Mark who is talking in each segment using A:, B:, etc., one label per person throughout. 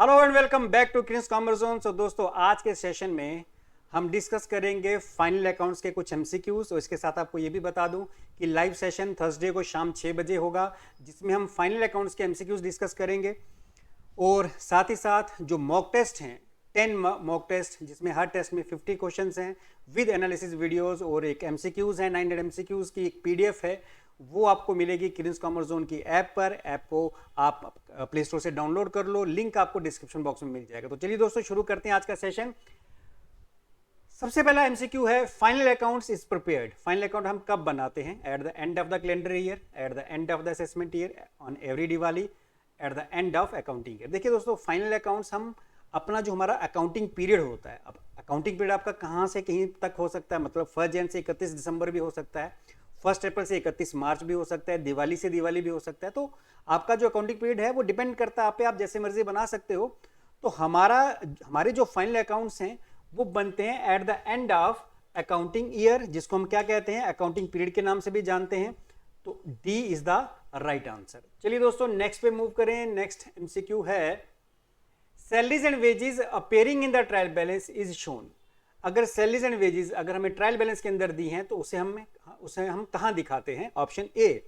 A: Hello and welcome back to Krins commerce zone. So दोस्तों, आज के सेशन में हम डिस्कस करेंगे फाइनल अकाउंट्स के कुछ एमसीक्यूज और इसके साथ आपको ये भी बता दूं कि लाइव सेशन थर्सडे को शाम 6 बजे होगा, जिसमें हम फाइनल अकाउंट्स के एमसीक्यूज डिस्कस करेंगे और साथ ही साथ जो मॉक टेस्ट हैं 10 मॉक टेस्ट, जिसमें हर टेस्ट में 50 क्वेश्चंस हैं विद एनालिसिस वीडियोस और एक एमसीक्यूज है 900 एमसीक्यूज की एक पीडीएफ है, वो आपको मिलेगी क्रिंस कॉमर्स जोन की ऐप पर। ऐप को आप प्ले स्टोर से डाउनलोड कर लो, लिंक आपको डिस्क्रिप्शन बॉक्स में मिल जाएगा। तो चलिए दोस्तों, शुरू करते हैं आज का सेशन। सबसे पहला एमसीक्यू है final accounts is prepared. Final account हम कब बनाते हैं? At the end of the calendar year, at the end of the assessment year, on every Diwali, at the end of accounting year. देखिए दोस्तों, फाइनल अकाउंट्स हम अपना जो हमारा अकाउंटिंग पीरियड होता है, अब अकाउंटिंग पीरियड आपका कहाँ से कहीं तक हो सकता है, मतलब 1 जनवरी से 31 दिसंबर भी हो सकता है, 1 अप्रैल से 31 मार्च भी हो सकता है, दिवाली से दिवाली भी हो सकता है। तो आपका जो अकाउंटिंग पीरियड है वो डिपेंड करता है आप पे, आप जैसे मर्जी बना सकते हो। तो हमारे जो फाइनल अकाउंट्स हैं वो बनते हैं at the end of accounting year, जिसको हम क्या कहते हैं, अकाउंटिंग पीरियड के नाम से भी जानते हैं। तो D is the right answer. चलिए दोस्तों, नेक्स्ट पे मूव करें। नेक्स्ट एमसीक्यू है salaries and wages appearing in the trial balance is shown. अगर सैलरीज एंड वेजेस अगर हमें ट्रायल बैलेंस के अंदर दी हैं तो उसे हम कहां दिखाते हैं? Option A,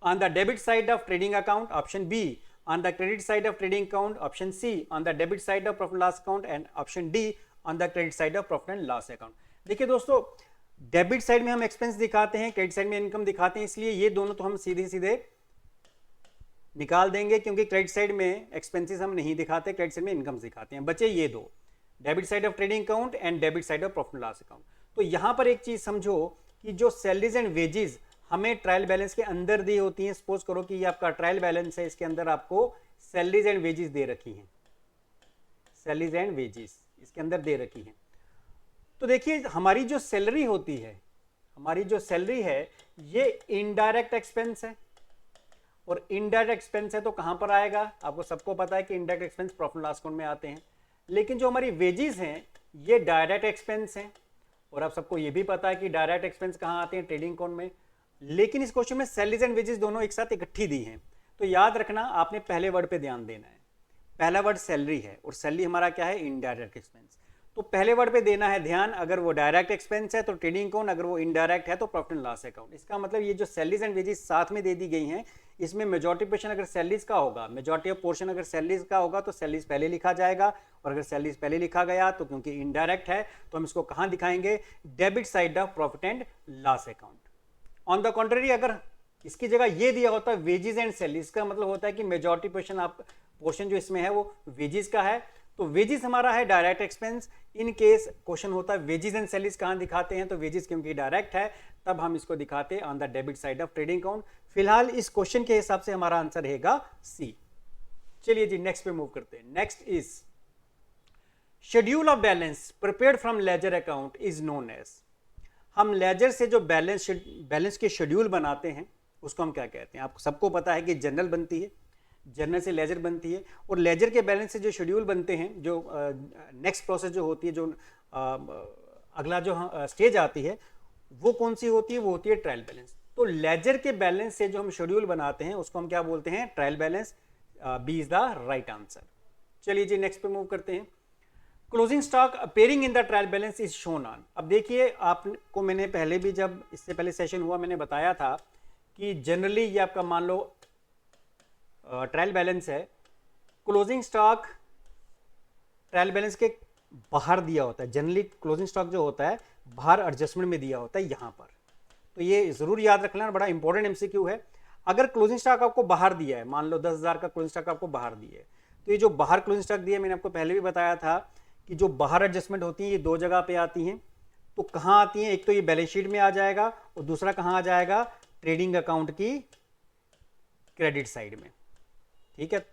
A: on the debit side of trading account, option B on the credit side of trading account, option C on the debit side of profit loss account and option D on the credit side of profit and loss account. देखिए दोस्तों, debit side में हम expense दिखाते हैं, credit side में income दिखाते हैं, इसलिए ये दोनों तो हम सीधे सीधे निकाल देंगे, क्योंकि क्रेडिट साइड में एक्सपेंसेस हम नहीं दिखाते, क्रेडिट साइड में इनकम दिखाते हैं। बचे ये दो, debit side of trading account and debit side of profit loss account. तो यहां पर एक चीज समझो कि जो सैलरीज एंड वेजेस हमें ट्रायल बैलेंस के अंदर दी होती हैं, सपोज करो कि ये आपका ट्रायल बैलेंस है, इसके अंदर आपको सैलरीज एंड वेजेस दे रखी हैं, सैलरीज एंड वेजेस इसके अंदर दे रखी हैं। तो देखिए, हमारी जो सैलरी होती है, हमारी जो सैलरी है ये इनडायरेक्ट एक्सपेंस है, और इनडायरेक्ट एक्सपेंस है तो कहां पर आएगा? आपको सबको पता है कि indirect expense profit loss account में आते हैं। लेकिन जो हमारी वेजेस हैं ये डायरेक्ट एक्सपेंस हैं, और आप सबको ये भी पता है कि डायरेक्ट एक्सपेंस कहां आते हैं? ट्रेडिंग अकाउंट में। लेकिन इस क्वेश्चन में सैलरीज एंड वेजेस दोनों एक साथ इकट्ठी दी हैं, तो याद रखना आपने पहले वर्ड पे ध्यान देना है। पहला वर्ड सैलरी है और सैलरी हमारा क्या है? Indirect expense. तो पहले वर्ड पे देना है ध्यान। अगर वो डायरेक्ट एक्सपेंस है तो ट्रेडिंग अकाउंट, अगर वो इनडायरेक्ट है तो प्रॉफिट एंड लॉस अकाउंट। इसका मतलब ये जो सैलरीज एंड वेजेस साथ में दे दी गई हैं, इसमें मेजॉरिटी पोर्शन अगर सैलरीज का होगा, मेजॉरिटी ऑफ पोर्शन अगर सैलरीज का होगा तो सैलरीज पहले लिखा जाएगा, और अगर सैलरीज पहले लिखा गया तो क्योंकि इनडायरेक्ट है तो हम इसको कहां दिखाएंगे? Debit side of profit and loss account. On the contrary, अगर इसकी जगह ये दिया होता है वेजेस एंड सैलरीज, का मतलब होता है कि मेजॉरिटी पोर्शन जो इसमें है वो वेजेस का है, तो वेजेस हमारा है direct expense. In case question होता है वेजेस एंड सैलरीज कहां दिखाते हैं, तो वेजेस क्योंकि डायरेक्ट है तब हम इसको दिखाते हैं on the debit side of trading account. फिलहाल इस क्वेश्चन के हिसाब से हमारा आंसर रहेगा सी। चलिए जी, नेक्स्ट पे मूव करते हैं। Next is schedule of balance prepared from ledger account is known as. हम लेजर से जो बैलेंस के शेड्यूल बनाते हैं उसको हम क्या कहते हैं? आपको सबको पता है कि जर्नल बनती है, जर्नल से लेजर बनती है, और लेजर के बैलेंस से जो शेड्यूल बनते हैं, जो नेक्स्ट प्रोसेस जो होती है, जो अगला जो स्टेज आती है वो कौन सी होती है? वो होती है ट्रायल बैलेंस। तो लेजर के बैलेंस से जो हम शेड्यूल बनाते हैं उसको हम क्या बोलते हैं? Trial balance. B is the right answer. चलिए जी, नेक्स्ट पे मूव करते हैं। Closing stock appearing in the trial balance is shown on. अब देखिए, आपको मैंने पहले भी, जब इससे पहले सेशन हुआ, मैंने बताया था कि जनरली ये आपका मान लो ट्रायल बैलेंस है, क्लोजिंग स्टॉक ट्रायल बैलेंस के बाहर दिया होता है। जनरली क्लोजिंग स्टॉक जो होता है बाहर एडजस्टमेंट में दिया होता है यहां पर, तो ये जरूर याद रखना, बड़ा इंपॉर्टेंट एमसीक्यू है। अगर क्लोजिंग स्टॉक आपको बाहर दिया है, मान लो 10,000 का क्लोजिंग स्टॉक आपको बाहर दिया है, तो ये जो बाहर क्लोजिंग स्टॉक दिया है, मैंने आपको पहले भी बताया था कि जो बाहर एडजस्टमेंट होती है ये दो जगह पे आती हैं। तो कहां आती हैं? एक तो ये बैलेंस शीट में आ जाएगा, और दूसरा कहां आ जाएगा? ट्रेडिंग अकाउंट की क्रेडिट साइड में। ठीक है,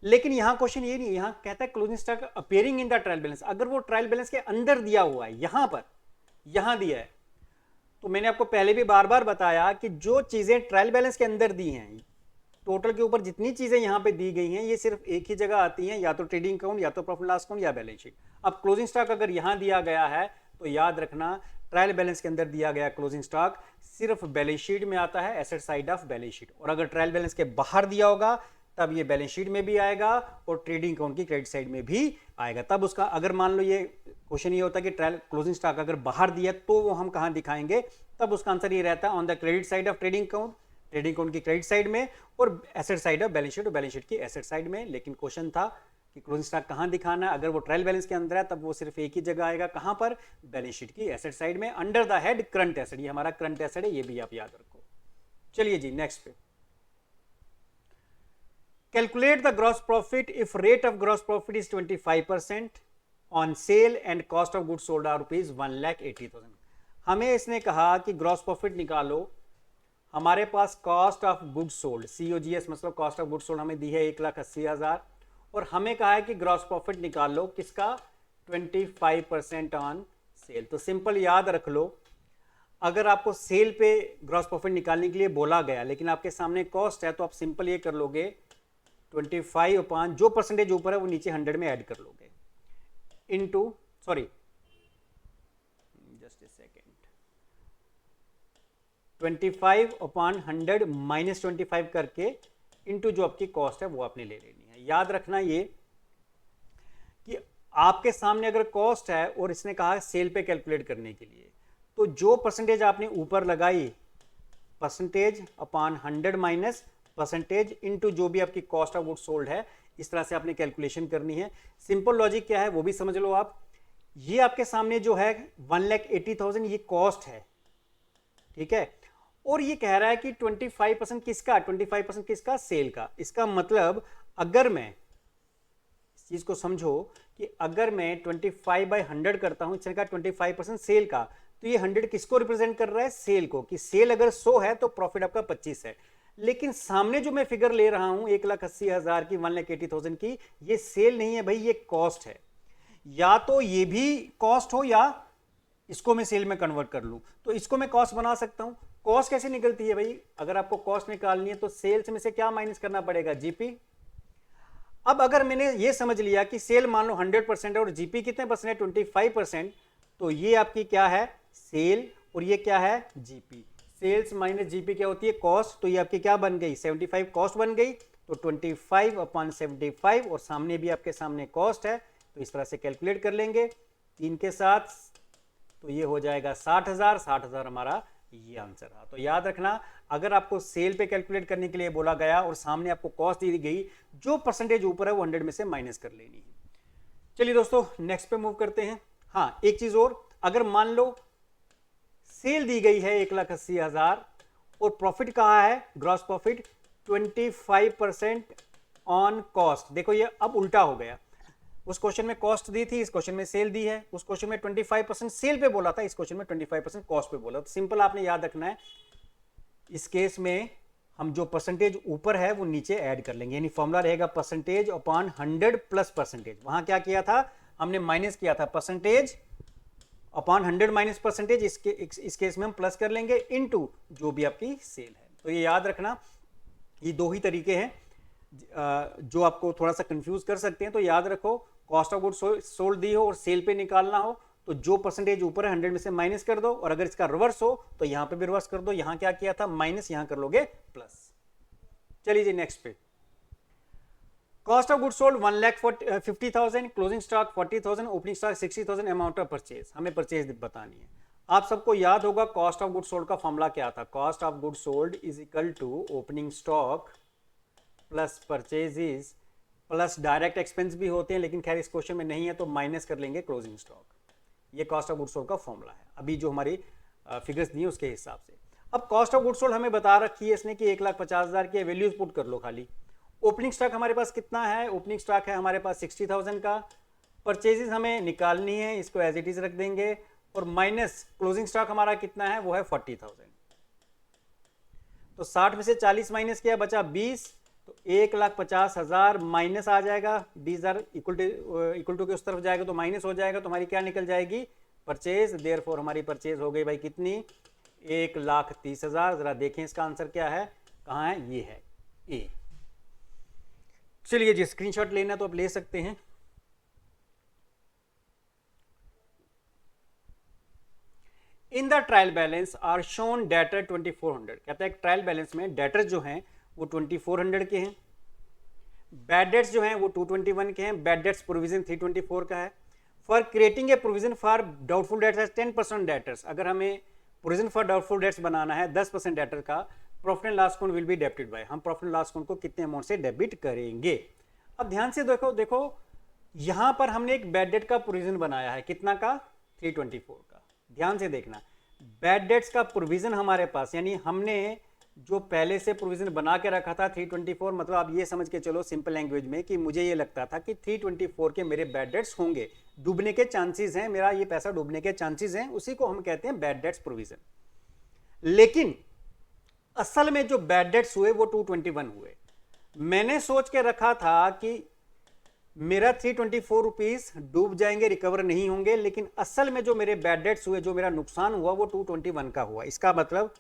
A: लेकिन यहां क्वेश्चन ये नहीं, यहां कहता है closing stock appearing in the trial balance. अगर वो ट्रायल बैलेंस के अंदर दिया हुआ है, यहां पर, यहां दिया है, तो मैंने आपको पहले भी बार बार बताया कि जो चीजें ट्रायल बैलेंस के अंदर दी हैं, टोटल के ऊपर जितनी चीजें यहां पे दी गई हैं, ये सिर्फ एक ही जगह आती हैं, या तो ट्रेडिंग अकाउंट, या तो प्रॉफिट लॉस अकाउंट, या बैलेंस शीट। अब क्लोजिंग स्टॉक अगर यहां दिया गया है तो याद रखना ट्रायल बैलेंस के अंदर दिया गया क्लोजिंग स्टॉक सिर्फ बैलेंस शीट में आता है, asset side of balance sheet. और अगर ट्रायल बैलेंस के बाहर दिया होगा तब ये बैलेंस शीट में भी आएगा और ट्रेडिंग अकाउंट की क्रेडिट साइड में भी आएगा। तब उसका अगर मान लो ये क्वेश्चन ये होता है कि ट्रायल क्लोजिंग स्टॉक अगर बाहर दिया तो वो हम कहाँ दिखाएंगे, तब उसका आंसर ये रहता है on the credit side of trading account की क्रेडिट साइड में और asset side of balance sheet और बैलेंस शीट की एसेट साइड में। लेकिन क्वेश्चन था कि क्लोजिंग स्टॉक कहाँ दिखाना है, अगर वो ट्रायल बैलेंस के अंदर है तब वो सिर्फ एक ही जगह आएगा, कहाँ पर, बैलेंस शीट की एसेट साइड में under the head current asset. ये हमारा करंट एसेट है, ये भी आप याद रखो। चलिए जी नेक्स्ट पे, calculate the gross profit if rate of gross profit is 25% on sale and cost of goods sold are rupees 1,80,000। हमें इसने कहा कि ग्रॉस प्रॉफिट निकालो, हमारे पास cost of goods sold COGS मतलब कॉस्ट ऑफ गुड्स सोल्ड हमें दी है 1,80,000 और हमें कहा है कि ग्रॉस प्रॉफिट निकालो किसका, 25% ऑन सेल। तो सिंपल याद रख लो, अगर आपको सेल पे ग्रॉस प्रॉफिट निकालने के लिए बोला गया लेकिन आपके सामने कॉस्ट है तो आप सिंपल ये कर लोगे 25 अपॉन जो परसेंटेज ऊपर है वो नीचे 100 में ऐड कर लोगे into, sorry just a second, 25 upon 100 minus 25 करके इनटू जो आपकी कॉस्ट है वो आपने ले लेनी है। याद रखना ये कि आपके सामने अगर कॉस्ट है और इसने कहा सेल पे कैलकुलेट करने के लिए, तो जो परसेंटेज आपने ऊपर लगाई percentage upon 100 minus percentage into जो भी आपकी कॉस्ट ऑफ गुड्स सोल्ड है, इस तरह से आपने कैलकुलेशन करनी है। सिंपल लॉजिक क्या है वो भी समझ लो आप। ये आपके सामने जो है 1,80,000 ये कॉस्ट है, ठीक है, और ये कह रहा है कि 25% किसका, 25% किसका, सेल का। इसका मतलब अगर मैं इस चीज को समझो कि अगर मैं 25/100 करता हूं, इसने कहा 25% सेल का, तो ये 100 किसको रिप्रेजेंट कर रहा है, सेल को, कि सेल अगर 100 है तो प्रॉफिट आपका 25 है। लेकिन सामने जो मैं फिगर ले रहा हूं 1,80,000 की, 1,80,000 की, ये सेल नहीं है भाई, ये कॉस्ट है। या तो ये भी कॉस्ट हो या इसको मैं सेल में कन्वर्ट कर लूं, तो इसको मैं कॉस्ट बना सकता हूं। कॉस्ट कैसे निकलती है भाई, अगर आपको कॉस्ट निकालनी है तो सेल्स में से क्या माइनस करना पड़ेगा, जीपी। अब अगर मैंने ये समझ लिया कि सेल मान लो 100% है और जीपी कितने परसेंट है, 25%, तो ये आपकी क्या है, सेल, और ये क्या है, जीपी। सेल्स माइनस जीपी क्या होती है, कॉस्ट। तो ये आपकी क्या बन गई, 75 कॉस्ट बन गई, तो 25 अपॉन 75 और सामने भी आपके सामने कॉस्ट है, तो इस तरह से कैलकुलेट कर लेंगे 3 के साथ, तो ये हो जाएगा 60,000। 60,000 हमारा ये आंसर रहा। तो याद रखना, अगर आपको सेल पे कैलकुलेट करने के लिए बोला गया और सामने आपको कॉस्ट दी गई, जो परसेंटेज ऊपर है वो 100 में से माइनस कर लेनी है। चलिए दोस्तों नेक्स्ट पे मूव करते हैं। हाँ, एक चीज और, अगर मान लो सेल दी गई है 1,80,000 और प्रॉफिट कहा है, ग्रॉस प्रॉफिट 25% ऑन कॉस्ट। देखो ये अब उल्टा हो गया, उस क्वेश्चन में कॉस्ट दी थी, इस क्वेश्चन में सेल दी है। उस क्वेश्चन में 25% सेल पे बोला था, इस क्वेश्चन में 25% कॉस्ट पे बोला। तो सिंपल आपने याद रखना है, इस केस में हम जो परसेंटेज ऊपर है वो नीचे ऐड कर लेंगे, यानी फॉर्मूला रहेगा परसेंटेज अपॉन 100 प्लस परसेंटेज। वहां क्या किया था हमने, माइनस किया था, परसेंटेज अपॉन 100 माइनस परसेंटेज, इस केस में हम प्लस कर लेंगे इनटू जो भी आपकी सेल है। तो ये याद रखना, ये दो ही तरीके हैं जो आपको थोड़ा सा कंफ्यूज कर सकते हैं। तो याद रखो, कॉस्ट ऑफ गुड्स सोल्ड दी हो और सेल पे निकालना हो तो जो परसेंटेज ऊपर है 100 में से माइनस कर दो, और अगर इसका रिवर्स हो तो यहां पे भी रिवर्स कर दो। यहां क्या किया था, माइनस, यहां कर लोगे प्लस। चलिए जी नेक्स्ट पे, cost of goods sold 1,50,000, closing stock 40,000, opening stock 60,000, amount of purchase. हमें परचेज बतानी है। आप सबको याद होगा कॉस्ट ऑफ गुड्स सोल्ड का फॉर्मूला क्या था, cost of goods sold is equal to opening stock plus purchases plus direct expense भी होते हैं, लेकिन खैर इस क्वेश्चन में नहीं है तो माइनस कर लेंगे क्लोजिंग स्टॉक। ये कॉस्ट ऑफ गुड्स सोल्ड का फॉर्मूला है, अभी जो हमारी फिगर्स दी है उसके हिसाब से। अब कॉस्ट ऑफ गुड्स सोल्ड हमें बता रखी है इसने कि 1,50,000 की वैल्यूज पुट कर लो खाली। ओपनिंग स्टॉक हमारे पास कितना है, ओपनिंग स्टॉक है हमारे पास 60,000 का। परचेजेस हमें निकालनी है, इसको एज इट इज रख देंगे, और माइनस क्लोजिंग स्टॉक हमारा कितना है, वो है 40,000। तो 60 में से 40 माइनस किया, बचा 20, तो 1,50,000 माइनस आ जाएगा, 20,000 इक्वल टू के उस तरफ जाएगा तो माइनस हो जाएगा, तो हमारी क्या निकल जाएगी, परचेज। देयरफॉर हमारी परचेज हो गई भाई कितनी, 1,30,000। जरा देखें इसका आंसर क्या है, कहाँ है, ये है ए। चलिए जी स्क्रीनशॉट लेना तो आप ले सकते हैं। In the trial balance are shown debtor 2400। कहता है ट्रायल बैलेंस में डेटर जो हैं वो 2400 के हैं। बैड डेट्स जो हैं वो 221 के हैं, बैड डेट्स प्रोविजन 324 का है। For creating a provision for doubtful debts as 10% debtors, अगर हमें प्रोविजन फॉर डाउटफुल डेट्स बनाना है 10% डेटर का, profit and loss account will be debited by, हम प्रॉफिट एंड लॉस अकाउंट को कितने अमाउंट से डेबिट करेंगे। अब ध्यान से देखो यहां पर हमने एक बैड डेट का प्रोविजन बनाया है, कितना का, 324 का। ध्यान से देखना, बैड डेट्स का प्रोविजन हमारे पास, यानी हमने जो पहले से प्रोविजन बना के रखा था 324, मतलब आप ये समझ के चलो सिंपल लैंग्वेज में कि मुझे ये लगता था कि 324 के मेरे बैड डेट्स होंगे, डूबने के चांसेस हैं, मेरा ये पैसा डूबने के चांसेस हैं, उसी को हम कहते हैं बैड डेट्स प्रोविजन। लेकिन असल में जो बैड डेट्स हुए वो 221 हुए। मैंने सोच के रखा था कि मेरा 324 रुपीज डूब जाएंगे, रिकवर नहीं होंगे, लेकिन असल में जो मेरे बैड डेट्स हुए, जो मेरा नुकसान हुआ वो 221 का हुआ। इसका मतलब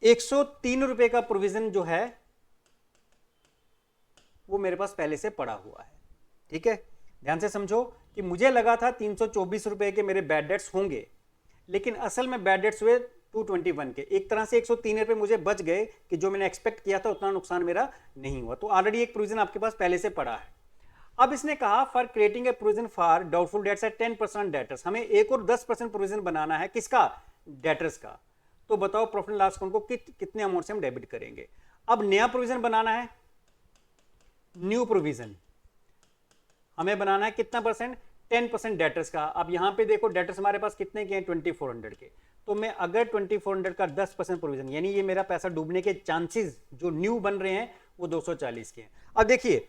A: 103 रुपए का प्रोविजन जो है वो मेरे पास पहले से पड़ा हुआ है। ठीक है, ध्यान से समझो कि मुझे लगा था 324 रुपए के मेरे बैड डेट्स होंगे, लेकिन असल में बैड डेट्स हुए 221 के। एक तरह से 103 रुपए मुझे बच गए कि जो मैंने एक्सपेक्ट किया था उतना नुकसान मेरा नहीं हुआ। तो ऑलरेडी एक प्रोविजन आपके पास पहले से पड़ा है। अब इसने कहा for creating a provision for doubtful debts at 10% debtors, हमें एक और 10% प्रोविजन बनाना है, किसका, डेटर्स का। तो बताओ प्रॉफिट एंड लॉस अकाउंट को कितने अमाउंट से हम डेबिट करेंगे। अब नया प्रोविजन बनाना है, न्यू प्रोविजन हमें बनाना है कितना परसेंट, 10% डेटर्स का। अब यहां पे देखो डेटर्स हमारे पास कितने के हैं, 2400 के। तो मैं अगर 2400 का 10% प्रोविजन, यानी ये मेरा पैसा डूबने के चांसेस जो न्यू बन रहे हैं वो 240 के हैं। अब देखिए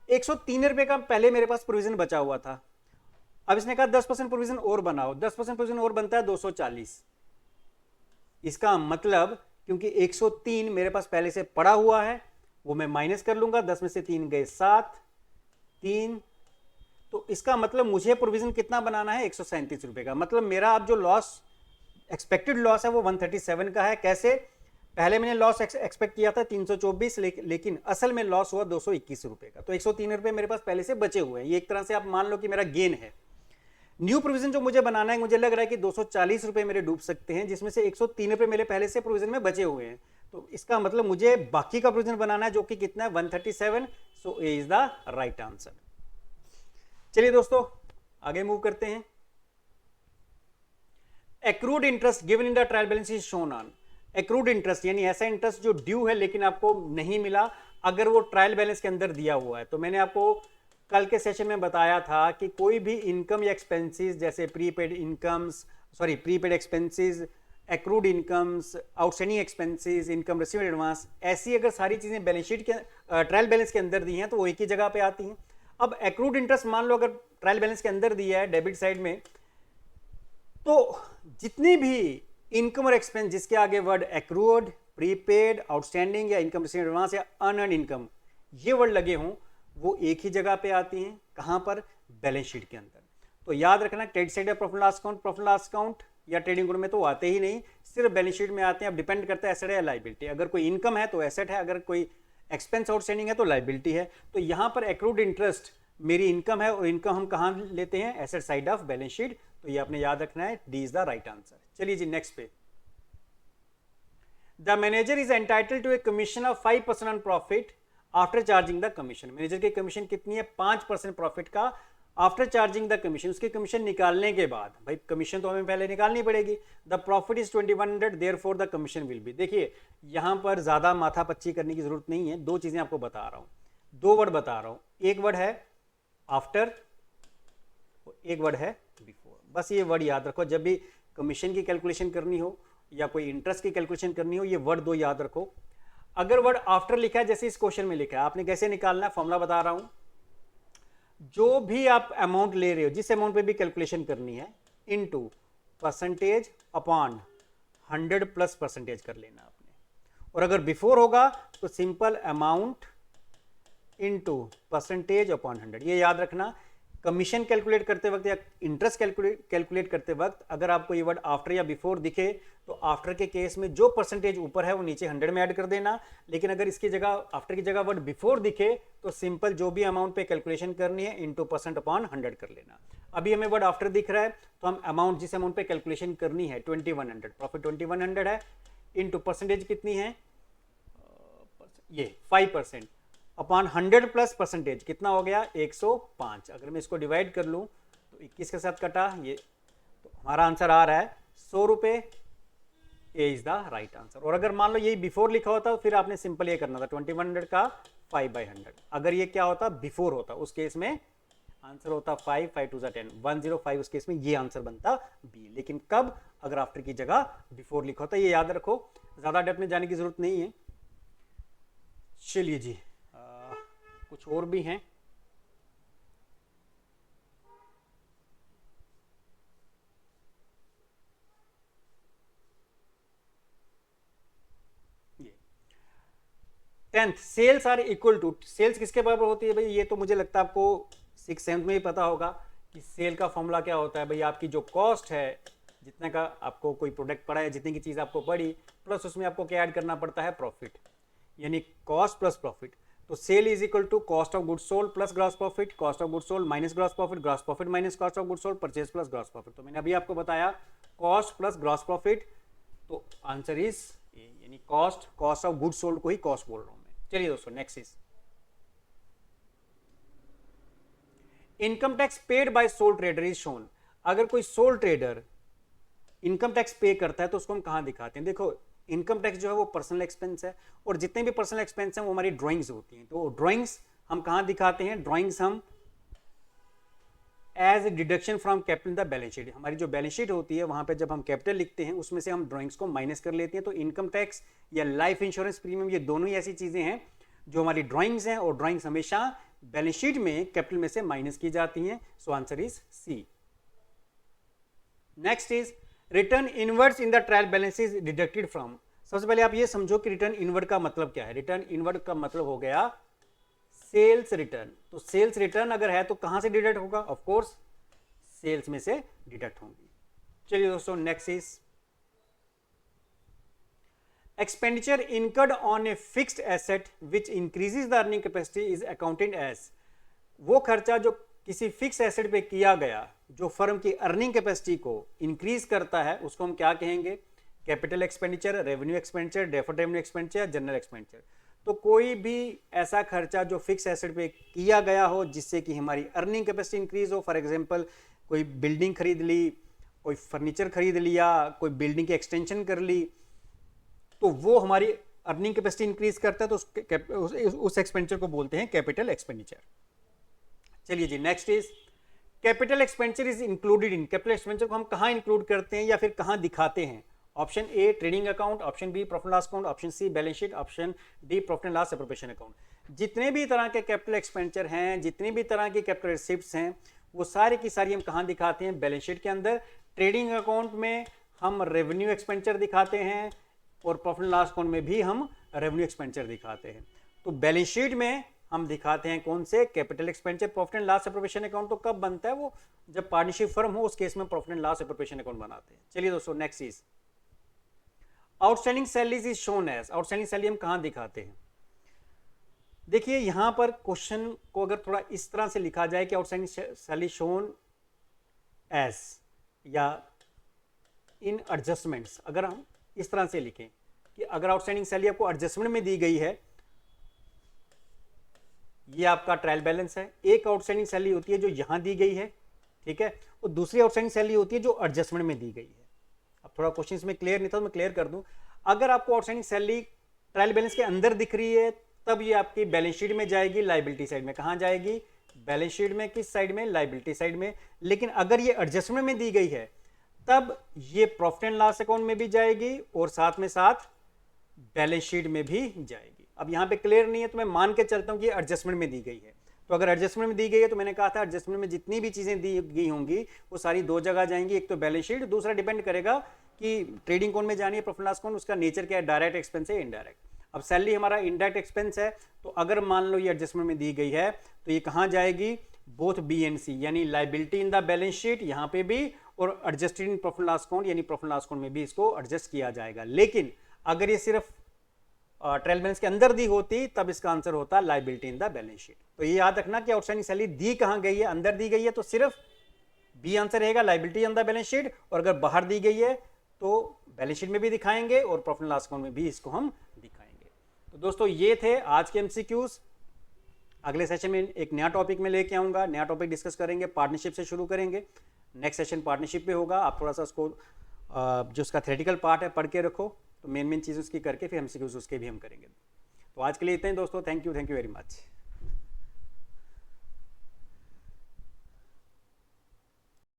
A: 103 रुपए का पहले मेरे पास प्रोविजन बचा हुआ था, अब इसने कहा 10% प्रोविजन और बनाओ, 10% प्रोविजन और बनता है 240। इसका मतलब क्योंकि 103 मेरे पास पहले से पड़ा हुआ है वो मैं माइनस कर लूंगा, 10 में से 3 गए 7, 3, तो इसका मतलब मुझे प्रोविजन कितना बनाना है, 137 रुपए का। मतलब मेरा अब जो लॉस, एक्सपेक्टेड लॉस है वो 137 का है। कैसे, पहले मैंने लॉस एक्सपेक्ट किया था 324, लेकिन असल में लॉस हुआ 221 रुपए का। तो 103 रुपए मेरे पास पहले से बचे हुए हैं, ये एक तरह से आप मान लो कि मेरा गेन है। न्यू प्रोविजन जो मुझे बनाना है, मुझे लग रहा है कि 240 रुपए मेरे डूब सकते हैं, जिसमें से 103 रुपए मेरे पहले से प्रोविजन में बचे हुए हैं। तो इसका मतलब मुझे बाकी का प्रोविजन बनाना है जो कि कितना है, 137। सो ए इज द राइट आंसर। चलिए दोस्तों आगे मूव करते हैं। Accrued interest given in the trial balance is shown on. Accrued interest यानी ऐसा इंटरेस्ट जो ड्यू है लेकिन आपको नहीं मिला, अगर वो ट्रायल बैलेंस के अंदर दिया हुआ है। तो मैंने आपको कल के सेशन में बताया था कि कोई भी इनकम या एक्सपेंसेस जैसे prepaid incomes, sorry prepaid expenses, accrued incomes, outstanding expenses, income received advance, ऐसी अगर सारी चीजें बैलेंस शीट के ट्रायल बैलेंस के अंदर दी हैं तो वो एक ही जगह पे आती हैं। अब एक्रूड इंटरेस्ट मान लो अगर ट्रायल बैलेंस के अंदर दिया है डेबिट साइड में, तो जितनी भी इनकम और एक्सपेंस जिसके आगे वर्ड एक्रूड, प्रीपेड, आउटस्टैंडिंग या इनकम रिसीव्ड एडवांस या अर्नड इनकम ये वर्ड लगे हों वो एक ही जगह पे आती हैं। कहां पर, बैलेंस शीट के अंदर। तो याद रखना क्रेडिट साइड या profit loss account, profit loss account या ट्रेडिंग अकाउंट में तो आते ही नहीं, सिर्फ बैलेंस शीट में आते हैं। अब डिपेंड करता है एसेट है या लायबिलिटी। अगर कोई इनकम है तो एसेट है, अगर कोई एक्सपेंस आउटस्टैंडिंग है तो लायबिलिटी है। तो यहां पर एक्रूड इंटरेस्ट मेरी इनकम है और इनकम हम कहां लेते हैं, asset side of balance sheet. तो ये आपने याद रखना है, D is the right answer. चलिए जी नेक्स्ट पे। The manager is entitled to a commission of 5% on profit after charging the commission. Manager की कमीशन कितनी है, 5% प्रॉफिट का आफ्टर चार्जिंग द कमीशन। उसकी कमीशन निकालने के बाद, भाई कमीशन तो हमें पहले निकालनी पड़ेगी। The profit is 2100, therefore the commission will be. देखिए यहां पर ज्यादा माथापच्ची करने की जरूरत नहीं है, दो चीजें आपको बता रहा हूं, दो वर्ड बता रहा हूं। एक वर्ड है आफ्टर, एक वर्ड है बिफोर। बस ये वर्ड याद रखो, जब भी कमीशन की कैलकुलेशन करनी हो या कोई इंटरेस्ट की कैलकुलेशन करनी हो, ये वर्ड दो याद रखो। अगर वर्ड आफ्टर लिखा है जैसे इस क्वेश्चन में लिखा है, आपने कैसे निकालना है, फॉर्मूला बता रहा हूं। जो भी आप अमाउंट ले रहे हो, जिस अमाउंट पे भी कैलकुलेशन करनी है, into percentage upon 100 plus percentage कर लेना आपने। और अगर बिफोर होगा तो simple amount into percentage upon 100। ये याद रखना, कमीशन कैलकुलेट करते वक्त या इंटरेस्ट कैलकुलेट करते वक्त अगर आपको ये वर्ड आफ्टर या बिफोर दिखे तो आफ्टर के केस में जो परसेंटेज ऊपर है वो नीचे 100 में ऐड कर देना। लेकिन अगर इसकी जगह, आफ्टर की जगह वर्ड बिफोर दिखे तो सिंपल जो भी अमाउंट पे कैलकुलेशन करनी है इनटू परसेंट अपॉन 100 कर लेना। अभी हमें वर्ड आफ्टर दिख रहा है तो हम अमाउंट, जिस अमाउंट पे कैलकुलेशन करनी है 2100, प्रॉफिट 2100 है, इनटू परसेंटेज कितनी है, ये 5% अपॉन 100 प्लस परसेंटेज कितना हो गया 105। अगर मैं इसको डिवाइड कर लूँ तो 21 के साथ कटा ये, तो हमारा आंसर आ रहा है 100 रुपये। ए इज द राइट आंसर। और अगर मान लो यही बिफोर लिखा होता तो फिर आपने सिंपल ये करना था 2100 का 5/100। अगर ये क्या होता बिफोर होता उस केस में आंसर होता 5, 5 2 10, 105। उस केस में ये आंसर बनता बी। लेकिन कब, अगर आफ्टर की जगह बिफोर लिखा होता। ये याद रखो, ज्यादा डेप्थ में जाने की जरूरत नहीं है। चलिए जी, कुछ और भी हैं। Tenth, sales are equal to, sales किसके बराबर होती है भाई? ये तो मुझे लगता है आपको 6th-7th में ही पता होगा कि सेल का फॉर्मूला क्या होता है भाई। आपकी जो कॉस्ट है, जितने का आपको कोई प्रोडक्ट पड़ा है, जितने की चीज आपको पड़ी, प्लस उसमें आपको क्या ऐड करना पड़ता है? प्रॉफिट, यानी कॉस्ट प्लस प्रॉफिट। तो sale is equal to cost of goods sold plus gross profit, cost of goods sold minus gross profit minus cost of goods sold, purchase plus gross profit. तो मैंने अभी आपको बताया cost plus gross profit, तो answer is A, यानी cost of goods sold को ही cost बोल रहा हूं मैं। चलिए दोस्तों, next is income tax paid by soul trader is shown. अगर कोई सोल ट्रेडर इनकम टैक्स पे करता है तो उसको हम कहां दिखाते हैं? देखो, इनकम टैक्स जो है वो पर्सनल एक्सपेंस है, और जितने भी पर्सनल एक्सपेंस हैं वो हमारी ड्राइंग्स होती हैं। तो ड्राइंग्स हम कहां दिखाते हैं? ड्राइंग्स हम as deduction from capital in the balance sheet. हमारी जो बैलेंस शीट होती है वहां पे जब हम कैपिटल लिखते हैं उसमें से हम ड्राइंग्स को माइनस कर लेते हैं। तो इनकम टैक्स या लाइफ इंश्योरेंस प्रीमियम, ये दोनों ही ऐसी चीजें हैं जो हमारी ड्राइंग्स हैं, और ड्राइंग्स हमेशा बैलेंस शीट में कैपिटल में से माइनस की जाती हैं। So answer is C. Next is return inwards in the trial balance is deducted from. सबसे पहले आप ये समझो कि रिटर्न इनवर्ड का मतलब क्या है। रिटर्न इनवर्ड का मतलब हो गया सेल्स रिटर्न। तो सेल्स रिटर्न अगर है तो कहां से डिडक्ट होगा? ऑफ कोर्स सेल्स में से डिडक्ट होंगी। चलिए दोस्तों, next is expenditure incurred on a fixed asset which increases the earning capacity is accounted as. वो खर्चा जो किसी फिक्स एसेट पे किया गया जो फर्म की अर्निंग कैपेसिटी को इंक्रीज करता है उसको हम क्या कहेंगे? Capital expenditure, revenue expenditure, deferred revenue expenditure, general expenditure. तो कोई भी ऐसा खर्चा जो फिक्स एसेट पे किया गया हो जिससे कि हमारी अर्निंग कैपेसिटी इंक्रीज हो, फॉर एग्जांपल कोई बिल्डिंग खरीद ली, कोई फर्नीचर खरीद लिया, कोई बिल्डिंग की एक्सटेंशन कर ली, तो वो हमारी अर्निंग कैपेसिटी इंक्रीज करता है, तो उस एक्सपेंडिचर को बोलते हैं कैपिटल एक्सपेंडिचर। चलिए जी, next is capital expenditure is included in. Capital expenditure को हम कहां इंक्लूड करते हैं या फिर कहां दिखाते हैं? Option A trading account, option B profit loss account, option C balance sheet, option D profit and loss appropriation account. जितने भी तरह के कैपिटल एक्सपेंडिचर हैं, जितनी भी तरह की कैपिटल रिसिप्ट्स हैं, वो सारी की सारी हम कहां दिखाते हैं? बैलेंस शीट के अंदर। ट्रेडिंग अकाउंट में हम रेवेन्यू एक्सपेंडिचर दिखाते हैं, और प्रॉफिट एंड लॉस अकाउंट में भी हम रेवेन्यू एक्सपेंडिचर दिखाते हैं। तो बैलेंस शीट में हम दिखाते हैं कौन से? Capital expenditure. Profit and loss appropriation account तो कब बनता है? वो जब पार्टनरशिप फर्म हो, उस केस में profit and loss appropriation account बनाते हैं। चलिए दोस्तों, next is outstanding salaries is shown as. Outstanding salary हम कहां दिखाते हैं? देखिए, यहां पर क्वेश्चन को अगर थोड़ा इस तरह से लिखा जाए कि आउटस्टैंडिंग सैलरी शोन एज या इन एडजस्टमेंट्स, अगर हम इस तरह से लिखें कि अगर आउटस्टैंडिंग सैलरी आपको एडजस्टमेंट में दी गई है, ये आपका ट्रायल बैलेंस है। एक आउटस्टैंडिंग सैलरी होती है जो यहां दी गई है, ठीक है, और दूसरी आउटस्टैंडिंग सैलरी होती है जो एडजस्टमेंट में दी गई है। अब थोड़ा क्वेश्चन इसमें क्लियर नहीं था, मैं क्लियर कर दूं। अगर आपको आउटस्टैंडिंग सैलरी ट्रायल बैलेंस के अंदर दिख रही है तब ये आपकी बैलेंस शीट में जाएगी, लायबिलिटी साइड में। कहां जाएगी? बैलेंस शीट में। किस साइड में? लायबिलिटी साइड में। लेकिन अगर ये एडजस्टमेंट में दी गई है तब ये प्रॉफिट एंड लॉस अकाउंट में भी जाएगी और साथ में साथ बैलेंस शीट में भी जाएगी। अब यहां पे क्लियर नहीं है तो मैं मान के चलता हूं कि एडजस्टमेंट में दी गई है। तो अगर एडजस्टमेंट में दी गई है तो मैंने कहा था एडजस्टमेंट में जितनी भी चीजें दी गई होंगी वो सारी दो जगह जाएंगी, एक तो बैलेंस शीट, दूसरा डिपेंड करेगा कि ट्रेडिंग अकाउंट में जानी है प्रॉफिट लॉस अकाउंट, उसका नेचर क्या है, डायरेक्ट एक्सपेंस है इनडायरेक्ट। अब सैलरी हमारा इनडायरेक्ट एक्सपेंस है, तो अगर मान लो ये एडजस्टमेंट में दी गई है तो ये कहां जाएगी? बोथ बी एंड सी, यानी liability in the balance sheet यहां पे भी, और adjusted in profit loss account यानी प्रॉफिट लॉस अकाउंट में भी इसको एडजस्ट किया जाएगा। लेकिन अगर ये सिर्फ ट्रायल बैलेंस के अंदर दी होती तब इसका आंसर होता liability in the balance sheet. तो ये याद रखना कि आउटस्टैंडिंग सैलरी दी कहां गई है? अंदर दी गई है तो सिर्फ बी आंसर रहेगा, liability in the balance sheet. और अगर बाहर दी गई है तो बैलेंस शीट में भी दिखाएंगे और प्रॉफिट लॉस अकाउंट में भी इसको हम दिखाएंगे। तो दोस्तों ये थे आज के एमसीक्यूज। अगले सेशन में एक नया टॉपिक में लेके आऊँगा, नया टॉपिक डिस्कस करेंगे, पार्टनरशिप से शुरू करेंगे। नेक्स्ट सेशन पार्टनरशिप पे होगा। आप थोड़ा सा उसको जो उसका थ्योरेटिकल पार्ट है पढ़ के रखो, तो मेन चीज़ उसकी करके फिर एमसीक्यूज उसके भी हम करेंगे। तो आज के लिए इतना ही दोस्तों, थैंक यू वेरी मच।